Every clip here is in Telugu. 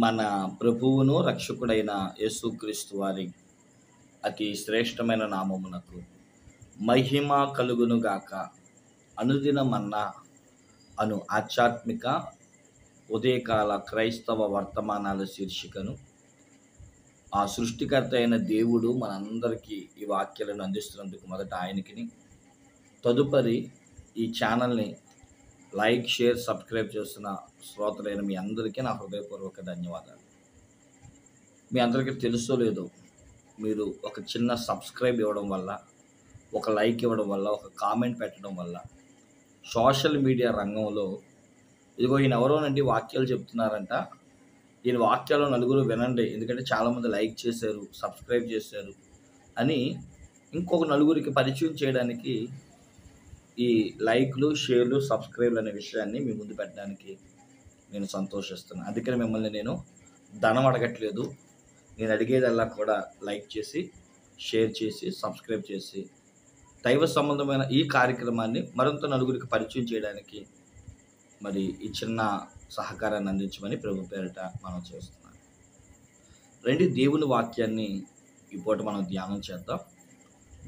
మన ప్రభువును రక్షకుడైన యేసుక్రీస్తు వారి అతి శ్రేష్టమైన నామమునకు మహిమ కలుగును గాక. అనుదిన మన్నా అను ఆధ్యాత్మిక ఉదయకాల క్రైస్తవ వర్తమానాల శీర్షికను ఆ సృష్టికర్త అయిన దేవుడు మనందరికీ ఈ వాక్యాలను అందిస్తున్నందుకు మొదట ఆయనకిని, తదుపరి ఈ ఛానల్ని లైక్, షేర్, సబ్స్క్రైబ్ చేస్తున్న శ్రోతలైన మీ అందరికీ నా హృదయపూర్వక ధన్యవాదాలు. మీ అందరికీ తెలుసో లేదో, మీరు ఒక చిన్న సబ్స్క్రైబ్ ఇవ్వడం వల్ల, ఒక లైక్ ఇవ్వడం వల్ల, ఒక కామెంట్ పెట్టడం వల్ల సోషల్ మీడియా రంగంలో ఇదిగో ఈయన ఎవరోనండి వాక్యాలు చెప్తున్నారంట, ఈయన వాక్యాలు నలుగురు వినండి, ఎందుకంటే చాలామంది లైక్ చేశారు, సబ్స్క్రైబ్ చేశారు అని ఇంకొక నలుగురికి పరిచయం చేయడానికి ఈ లైక్లు, షేర్లు, సబ్స్క్రైబ్లు అనే విషయాన్ని మీ ముందు పెట్టడానికి నేను సంతోషిస్తున్నాను. అందుకని మిమ్మల్ని నేను ధనం అడగట్లేదు. నేను అడిగేదల్లా కూడా లైక్ చేసి, షేర్ చేసి, సబ్స్క్రైబ్ చేసి దైవ సంబంధమైన ఈ కార్యక్రమాన్ని మరింత నలుగురికి పరిచయం చేయడానికి మరి ఈ చిన్న సహకారాన్ని అందించమని ప్రభు పేరిట మనం చేస్తున్నాం. రండి దేవుని వాక్యాన్ని ఈ పూట మనం ధ్యానం చేద్దాం.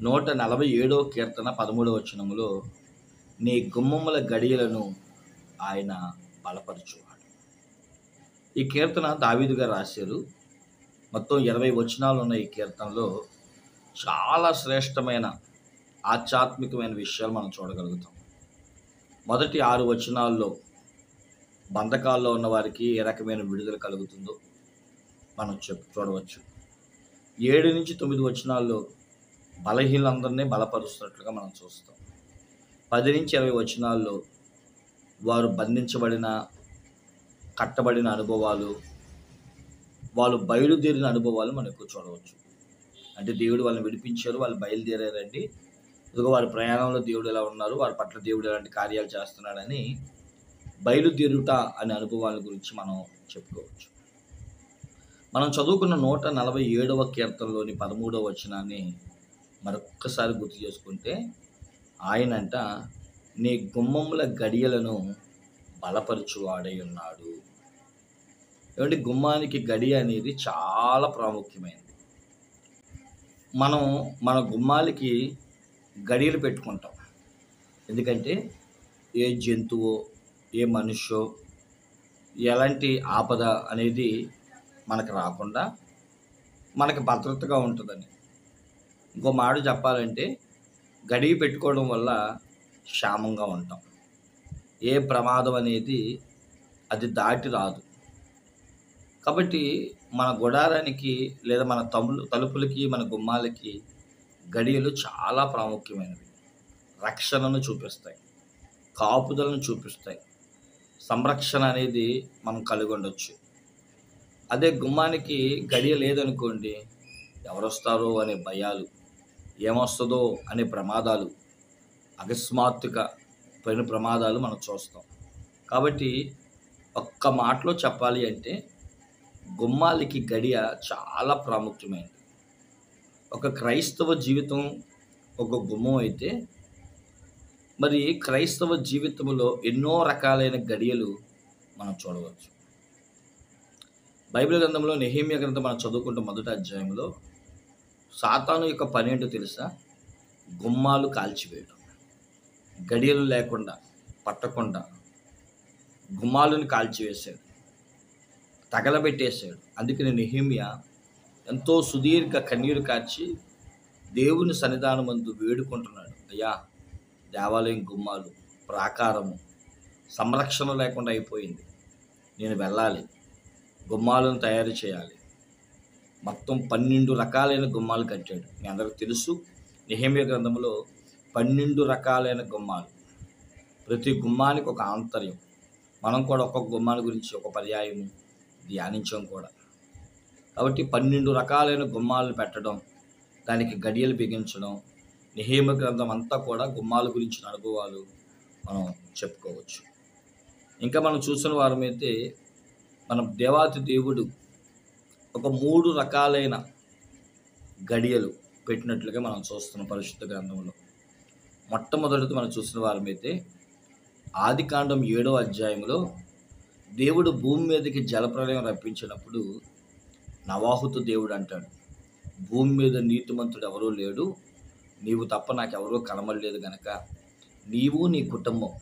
147వ కీర్తన 13వ వచనములో, నీ గుమ్మముల గడియలను ఆయన బలపరచువాడు. ఈ కీర్తన దావీదు గారు రాశారు. మొత్తం 20 వచనాలు ఉన్న ఈ కీర్తనలో చాలా శ్రేష్టమైన ఆధ్యాత్మికమైన విషయాలు మనం చూడగలుగుతాం. మొదటి 6 వచనాల్లో బంధకాల్లో ఉన్న వారికి ఏ రకమైన విడుదల కలుగుతుందో మనం చూడవచ్చు. 7 నుంచి 9 వచనాల్లో బలహీనులందరినీ బలపరుస్తున్నట్లుగా మనం చూస్తాం. 10 నుంచి 20 వచనాల్లో వారు బంధించబడిన, కట్టబడిన అనుభవాలు, వాళ్ళు బయలుదేరిన అనుభవాలు మనం ఎక్కువ చూడవచ్చు. అంటే దేవుడు వాళ్ళని విడిపించారు, వాళ్ళు బయలుదేరారండి, ఇదిగో వారి ప్రయాణంలో దేవుడు ఎలా ఉన్నారు, వారి పట్ల దేవుడు ఎలాంటి కార్యాలు చేస్తున్నాడని బయలుదేరుట అనే అనుభవాల గురించి మనం చెప్పుకోవచ్చు. మనం చదువుకున్న 147వ కీర్తనలోని 13వ వచనాన్ని మరొక్కసారి గుర్తు చేసుకుంటే, ఆయనంట నీ గుమ్మముల గడియలను బలపరచువాడై ఉన్నాడు. ఏమంటే గుమ్మానికి గడియ అనేది చాలా ప్రాముఖ్యమైనది. మనం మన గుమ్మాలకి గడియలు పెట్టుకుంటాం. ఎందుకంటే ఏ జంతువో, ఏ మనుష్యో, ఎలాంటి ఆపద అనేది మనకు రాకుండా మనకి భద్రతగా ఉంటుందని. ఇంకో మాట చెప్పాలంటే, గడియ పెట్టుకోవడం వల్ల క్షేమంగా ఉంటాం. ఏ ప్రమాదం అనేది అది దాటి రాదు. కాబట్టి మన గుడారానికి లేదా మన తలుపులకి, మన గుమ్మాలకి గడియలు చాలా ప్రాముఖ్యమైనవి. రక్షణను చూపిస్తాయి, కాపుదలను చూపిస్తాయి, సంరక్షణ అనేది మనం కలిగి ఉండొచ్చు. అదే గుమ్మానికి గడియ లేదనుకోండి, ఎవరొస్తారో అనే భయాలు, ఏమొస్తుందో అనే ప్రమాదాలు, అకస్మాత్తుగా పైన ప్రమాదాలు మనం చూస్తాం. కాబట్టి ఒక్క మాటలో చెప్పాలి అంటే, గుమ్మాలకి గడియ చాలా ప్రాముఖ్యమైనది. ఒక క్రైస్తవ జీవితం ఒక గుమ్మం అయితే, మరి క్రైస్తవ జీవితంలో ఎన్నో రకాలైన గడియలు మనం చూడవచ్చు. బైబిల్ గ్రంథంలో నెహెమ్యా గ్రంథం మనం చదువుకుంటే మొదటి అధ్యాయంలో సాతాను యొక్క పని ఏంటో తెలుసా? గుమ్మాలు కాల్చివేయడం, గడియలు లేకుండా, పట్టకుండా గుమ్మాలను కాల్చివేశాడు, తగలబెట్టేశాడు. అందుకని నెహెమ్యా ఎంతో సుదీర్ఘ కన్నీరు కార్చి దేవుని సన్నిధానమందు వేడుకుంటున్నాడు, అయ్యా దేవాలయం గుమ్మాలు, ప్రాకారము సంరక్షణ లేకుండా అయిపోయింది, నేను వెళ్ళాలి, గుమ్మాలను తయారు చేయాలి. మొత్తం 12 రకాలైన గుమ్మాలు కట్టాడు. మీ అందరికీ తెలుసు, నెహెమ్యా గ్రంథంలో 12 రకాలైన గుమ్మాలు, ప్రతి గుమ్మానికి ఒక ఆంతర్యం. మనం కూడా ఒక్కొక్క గుమ్మాల గురించి ఒక పర్యాయము ధ్యానించాం కూడా. కాబట్టి 12 రకాలైన గుమ్మాలు పెట్టడం, దానికి గడియలు బిగించడం, నెహెమ్యా గ్రంథం అంతా కూడా గుమ్మాల గురించిన అనుభవాలు మనం చెప్పుకోవచ్చు. ఇంకా మనం చూసిన వారమైతే, మన దేవాతి దేవుడు ఒక 3 రకాలైన గడియలు పెట్టినట్లుగా మనం చూస్తున్నాం పరిశుద్ధ గ్రంథంలో. మొట్టమొదటిది మనం చూసిన వారమైతే, ఆదికాండం 7వ అధ్యాయంలో దేవుడు భూమి మీదకి జలప్రలయం రప్పించినప్పుడు నవాహుతో దేవుడు అంటాడు, భూమి మీద నీతిమంతుడు ఎవరూ లేడు, నీవు తప్ప నాకెవరూ కనబడలేదు గనక నీవు నీ కుటుంబం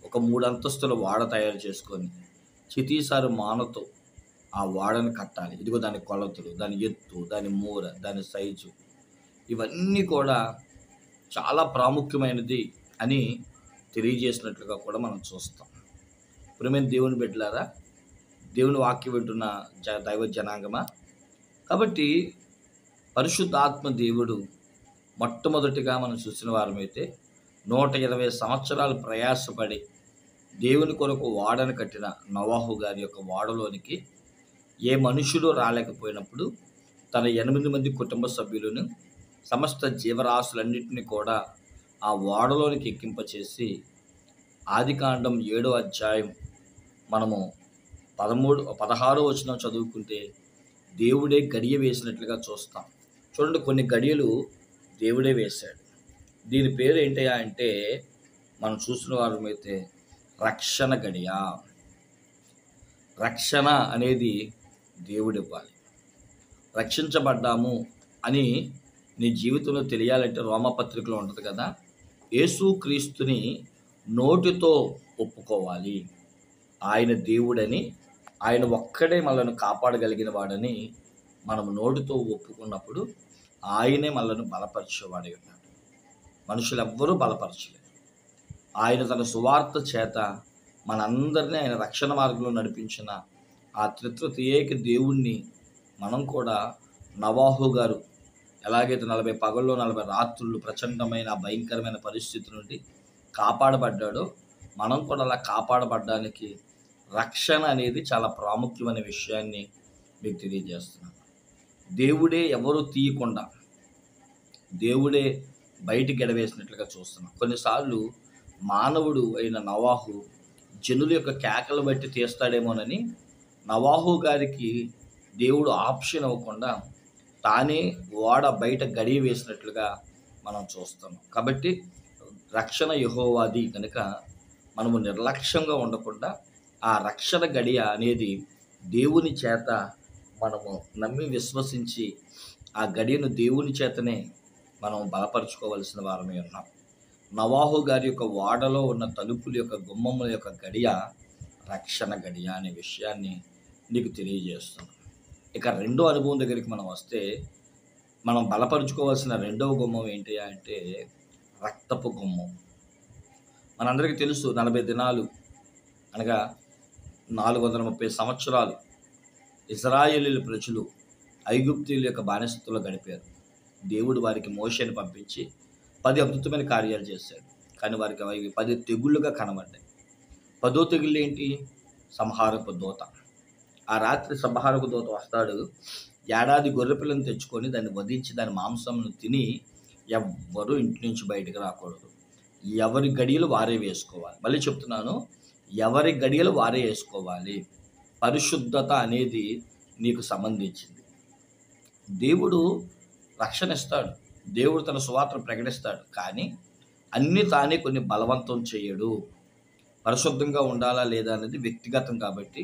ఒక 3 అంతస్తుల వాడ తయారు చేసుకొని చితీసారి మానతో ఆ వాడను కట్టాలి. ఇదిగో దాని కొలతలు, దాని ఎత్తు, దాని మూర, దాని సైజు, ఇవన్నీ కూడా చాలా ప్రాముఖ్యమైనది అని తెలియజేసినట్లుగా కూడా మనం చూస్తాం. ప్రియమైన దేవుని బిడ్డలారా, దేవుని వాక్యం వింటున్న దైవ జనాంగమా, కాబట్టి పరిశుద్ధాత్మ దేవుడు మొట్టమొదటిగా మనం చూసిన వారమైతే 120 సంవత్సరాలు ప్రయాసపడి దేవుని కొరకు వాడను కట్టిన నోవాహు గారి యొక్క వాడలోనికి ఏ మనుషులు రాలేకపోయినప్పుడు తన 8 మంది కుటుంబ సభ్యులను సమస్త జీవరాశులన్నింటినీ కూడా ఆ వాడలోనికి ఎక్కింపచేసి ఆదికాండం 7వ అధ్యాయం మనము 16వ వచనం చదువుకుంటే దేవుడే గడియ వేసినట్లుగా చూస్తాం. చూడండి, కొన్ని గడియలు దేవుడే వేశాడు. దీని పేరు ఏంటయ్యా అంటే మనం చూసిన వారమైతే రక్షణ గడియ. రక్షణ అనేది దేవుడు ఇవ్వాలి. రక్షించబడ్డాము అని నీ జీవితంలో తెలియాలంటే రోమపత్రికలో ఉంటుంది కదా, యేసుక్రీస్తుని నోటితో ఒప్పుకోవాలి, ఆయన దేవుడని, ఆయన ఒక్కడే మనల్ని కాపాడగలిగిన వాడని మనం నోటితో ఒప్పుకున్నప్పుడు ఆయనే మనల్ని బలపరిచేవాడై ఉన్నాడు. మనుషులు ఎవ్వరూ బలపరచలేరు. ఆయన తన సువార్త చేత మనందరినీ ఆయన రక్షణ మార్గంలో నడిపించిన ఆ త్రిత్వత్రియేక దేవుణ్ణి మనం కూడా నోవాహు గారు ఎలాగైతే 40 పగళ్ళు 40 రాత్రులు ప్రచండమైన భయంకరమైన పరిస్థితి నుండి కాపాడబడ్డాడో మనం కూడా అలా కాపాడబడ్డానికి రక్షణ అనేది చాలా ప్రాముఖ్యమైన విషయాన్ని మీకు తెలియజేస్తున్నాను. దేవుడే ఎవరు తీయకుండా దేవుడే బయటికి ఎడవేసినట్లుగా చూస్తున్నాం. కొన్నిసార్లు మానవుడు అయిన నోవాహు జనుల యొక్క కేకలు బట్టి తీస్తాడేమోనని నోవాహు గారికి దేవుడు ఆప్షన్ ఇవ్వకుండా తానే ఓడ బయట గడియ వేసినట్లుగా మనం చూస్తాం. కాబట్టి రక్షణ యెహోవాది కనుక మనము నిర్లక్ష్యంగా ఉండకుండా ఆ రక్షణ గడియ అనేది దేవుని చేత మనము నమ్మి విశ్వసించి ఆ గడియను దేవుని చేతనే మనం బలపరుచుకోవలసిన వారమే ఉన్నాం. నోవాహు గారి యొక్క వాడలో ఉన్న తలుపుల యొక్క గుమ్మముల యొక్క గడియ రక్షణ గడియ అనే విషయాన్ని నీకు తెలియజేస్తున్నాం. ఇక రెండో అనుభవం దగ్గరికి మనం వస్తే మనం బలపరుచుకోవాల్సిన రెండవ గుమ్మం ఏంటి అంటే రక్తపు గుమ్మం. మనందరికీ తెలుసు, 40 దినాలు అనగా 430 సంవత్సరాలు ఇశ్రాయేలీయుల ప్రజలు ఐగుప్తీయుల యొక్క బానిసత్వంలో గడిపారు. దేవుడు వారికి మోషేని పంపించి 10 అద్భుతమైన కార్యాలు చేశాడు. కానీ వారికి అవి 10 తెగుళ్ళుగా కనబడ్డాయి. 10వ తెగుళ్ళు ఏంటి? సంహారపు దూత. ఆ రాత్రి సంహారపు దూత వస్తాడు. ఏడాది గొర్రెపిల్లను తెచ్చుకొని దాన్ని వధించి దాని మాంసంను తిని ఎవ్వరూ ఇంటి నుంచి బయటకు రాకూడదు. ఎవరి గడియలు వారే వేసుకోవాలి. మళ్ళీ చెప్తున్నాను, ఎవరి గడియలు వారే వేసుకోవాలి. పరిశుద్ధత అనేది నీకు సంబంధించింది. దేవుడు రక్షణ ఇస్తాడు, దేవుడు తన సువార్తను ప్రకటిస్తాడు, కానీ అన్ని తానే కొన్ని బలవంతం చేయడు. పరిశుద్ధంగా ఉండాలా లేదా అనేది వ్యక్తిగతం. కాబట్టి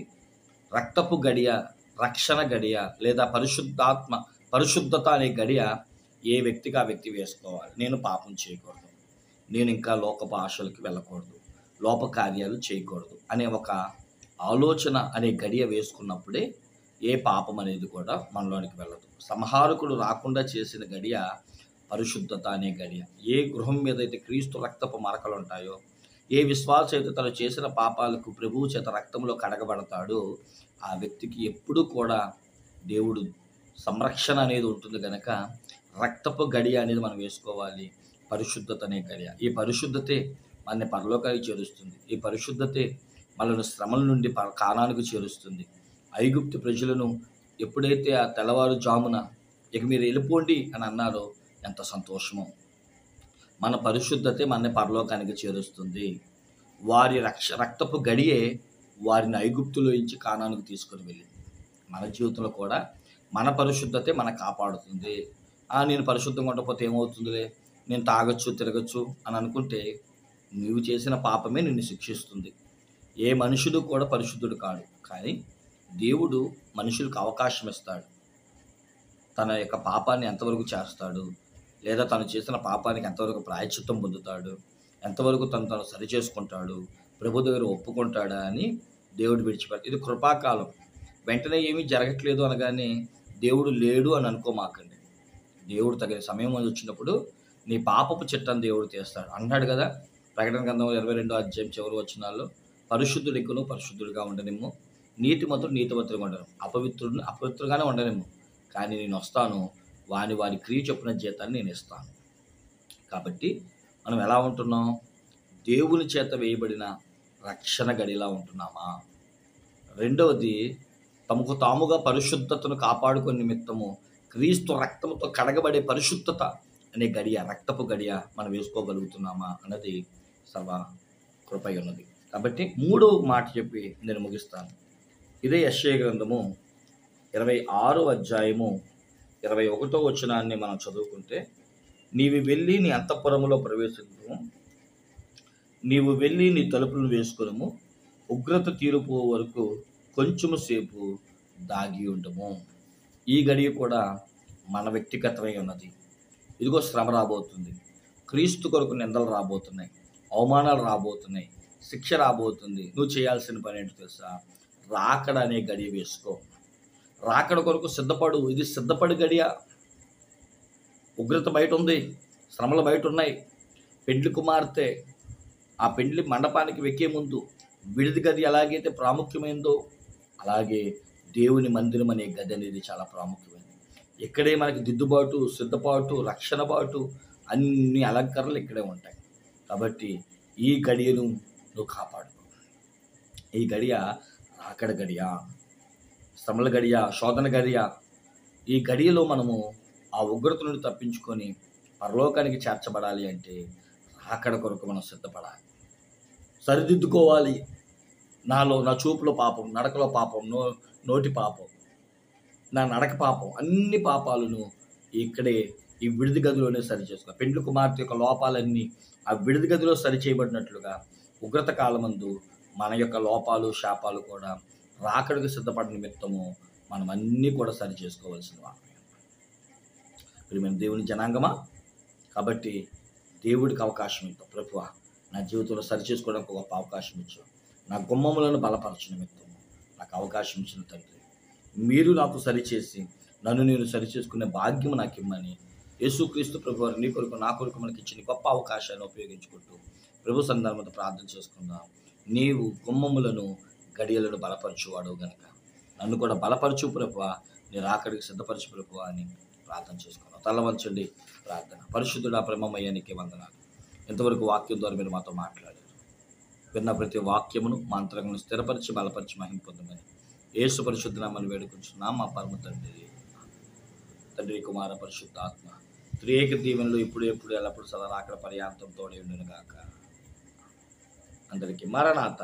రక్తపు గడియ, రక్షణ గడియ లేదా పరిశుద్ధత అనే గడియ ఏ వ్యక్తికి ఆ వ్యక్తి వేసుకోవాలి. నేను పాపం చేయకూడదు, నేను ఇంకా లోకపు ఆశలకు వెళ్ళకూడదు, లోప కార్యాలు చేయకూడదు అనే ఒక ఆలోచన అనే గడియ వేసుకున్నప్పుడే ఏ పాపం అనేది కూడా మనలోనికి వెళ్ళదు. సంహారకుడు రాకుండా చేసిన గడియ పరిశుద్ధత అనే గడియ. ఏ గృహం మీద అయితే క్రీస్తు రక్తపు మరకలు ఉంటాయో, ఏ విశ్వాస అయితే తను చేసిన పాపాలకు ప్రభువు చేత రక్తంలో కడగబడతాడో ఆ వ్యక్తికి ఎప్పుడూ కూడా దేవుడు సంరక్షణ అనేది ఉంటుంది. కనుక రక్తపు గడియ అనేది మనం వేసుకోవాలి. పరిశుద్ధత అనే గడియ. ఈ పరిశుద్ధతే మనల్ని పరలోకానికి చేరుస్తుంది. ఈ పరిశుద్ధతే మనల్ని శ్రమల నుండి కానానికి చేరుస్తుంది. ఐగుప్తు ప్రజలను ఎప్పుడైతే ఆ తెల్లవారుజామున ఇక మీరు వెళ్ళిపోండి అని అన్నారో ఎంత సంతోషమో. మన పరిశుద్ధతే మనల్ని పరలోకానికి చేరుస్తుంది. వారి రక్తపు గడియే వారిని ఐగుప్తులో నుంచి కానానికి తీసుకొని వెళ్ళింది. మన జీవితంలో కూడా మన పరిశుద్ధతే మనకు కాపాడుతుంది. నేను పరిశుద్ధంగా ఉండకపోతే ఏమవుతుందిలే, నేను తాగొచ్చు తిరగచ్చు అని అనుకుంటే నీవు చేసిన పాపమే నిన్ను శిక్షిస్తుంది. ఏ మనుషుడు కూడా పరిశుద్ధుడు కాడు. కానీ దేవుడు మనుషులకు అవకాశం ఇస్తాడు. తన యొక్క పాపాన్ని ఎంతవరకు చేస్తాడు, లేదా తను చేసిన పాపానికి ఎంతవరకు ప్రాయశ్చిత్తం పొందుతాడు, ఎంతవరకు తను సరి చేసుకుంటాడు, ప్రభు దగ్గర ఒప్పుకుంటాడా అని దేవుడు విడిచిపెట్టాడు. ఇది కృపాకాలం. వెంటనే ఏమీ జరగట్లేదు అనగానే దేవుడు లేడు అని అనుకోమాకండి. దేవుడు తగిన సమయం వచ్చినప్పుడు నీ పాపపు చిట్టాన్ని దేవుడు తీస్తాడు అన్నాడు కదా. ప్రకటన గ్రంథం 22వ అధ్యాయం చివరి వచనాల్లో, పరిశుద్ధుడికును పరిశుద్ధుడిగా ఉండనిమ్ము, నీతిమంతుడు నీతిమంతుడిగా ఉండను, అపవిత్రుడిని అపవిత్రుగానే ఉండనిమ్ము, కానీ నేను వస్తాను, వారి క్రియ చొప్పున జీతాన్ని నేను ఇస్తాను. కాబట్టి మనం ఎలా ఉంటున్నాం? దేవుని చేత వేయబడిన రక్షణ గడిలా ఉంటున్నామా? రెండవది, తమకు తాముగా పరిశుద్ధతను కాపాడుకునే నిమిత్తము క్రీస్తు రక్తముతో కడగబడే పరిశుద్ధత అనే గడియ, రక్తపు గడియ మనం వేసుకోగలుగుతున్నామా అన్నది సర్వ కృపై ఉన్నది. కాబట్టి మూడవ మాట చెప్పి నేను ముగిస్తాను. ఇదే యెషయా గ్రంథము 26వ అధ్యాయము 21వ వచనాన్ని మనం చదువుకుంటే, నీవు వెళ్ళి నీ అంతఃపురములో ప్రవేశించము, నీవు వెళ్ళి నీ తలుపులను వేసుకునము, ఉగ్రత తీరుపు వరకు కొంచెము సేపు దాగి ఉండము. ఈ గడియ కూడా మన వ్యక్తిగతమై ఉన్నది. ఇదిగో శ్రమ రాబోతుంది, క్రీస్తు కొరకు నిందలు రాబోతున్నాయి, అవమానాలు రాబోతున్నాయి, శిక్ష రాబోతుంది. నువ్వు చేయాల్సిన పని ఏంటో తెలుసా? రాకడ అనే గడియ వేసుకో. రాకడ కొరకు సిద్ధపడు. ఇది సిద్ధపడి గడియ. ఉగ్రత బయట ఉంది, శ్రమలు బయట ఉన్నాయి. పెండ్లి కుమార్తె ఆ పెండ్లి మండపానికి వెక్కే ముందు విడిది గది ఎలాగైతే ప్రాముఖ్యమైందో, అలాగే దేవుని మందిరం అనే గది అనేది చాలా ప్రాముఖ్యమైనది. ఇక్కడే మనకి దిద్దుబాటు, సిద్ధపాటు, రక్షణ బాటు, అన్ని అలంకరణలు ఇక్కడే ఉంటాయి. కాబట్టి ఈ గడియను నువ్వు కాపాడుకో. ఈ గడియ రాకడ గడియ, శ్రమల గడియ, శోధన గడియ. ఈ గడియలో మనము ఆ ఉగ్రత నుండి తప్పించుకొని పరలోకానికి చేర్చబడాలి అంటే రాకడ కొరకు మనం సిద్ధపడాలి, సరిదిద్దుకోవాలి. నా చూపులో పాపం, నడకలో పాపం, నోటి పాపం, నా నడక పాపం, అన్ని పాపాలను ఇక్కడే ఈ విడిది గదిలోనే సరి చేసుకో. పెండ్లి కుమార్తె యొక్క లోపాలన్నీ ఆ విడిది గదిలో సరి చేయబడినట్లుగా ఉగ్రత కాలమందు మన యొక్క లోపాలు, శాపాలు కూడా రాకడకు సిద్ధపడిన నిమిత్తము మనం అన్నీ కూడా సరి చేసుకోవాల్సిన వారు. ప్రియమైన దేవుని జనాంగమా, కాబట్టి దేవుడికి అవకాశం ఇద్దాం. ప్రభువా, నా జీవితంలో సరి చేసుకోవడానికి ఒక అవకాశం ఇచ్చావు. నా గుమ్మములను బలపరచు నిమిత్తము నాకు అవకాశం ఇచ్చిన తండ్రి, మీరు నాకు సరిచేసి నన్ను నేను సరిచేసుకునే భాగ్యం నాకు ఇమ్మని యేసుక్రీస్తు ప్రభు వారు నీ కొరకు నా కొరకు మనకి ఇచ్చిన గొప్ప అవకాశాన్ని ఉపయోగించుకుంటూ ప్రభు సందర్భంతో ప్రార్థన చేసుకుందాం. నీవు గుమ్మములను, గడియలను బలపరచువాడు గనక నన్ను కూడా బలపరచు ప్రభువా, నీ రాకడికి సిద్ధపరచు ప్రభువా అని ప్రార్థన చేసుకున్నాం. తల వంచండి, ప్రార్థన. పరిశుద్ధుడా, ప్రేమమయ్యానికి వందనాలు. ఇంతవరకు వాక్యం ద్వారా మీరు మాతో మాట్లాడారు. విన్న ప్రతి వాక్యమును మా అంతరంగంలో స్థిరపరిచి బలపరిచి మహిమ పొందమని యేసు పరిశుద్ధ నామమున వేడుకుంటున్నాం మా పరమ తండ్రి. తండ్రి, కుమార, పరిశుద్ధ ఆత్మ త్రియేక దీవెనలు ఇప్పుడు ఎప్పుడు ఎల్లప్పుడు సదా రాకడ పర్యాంతం తోడే ఉండును గాక. అందరికీ మరణాత.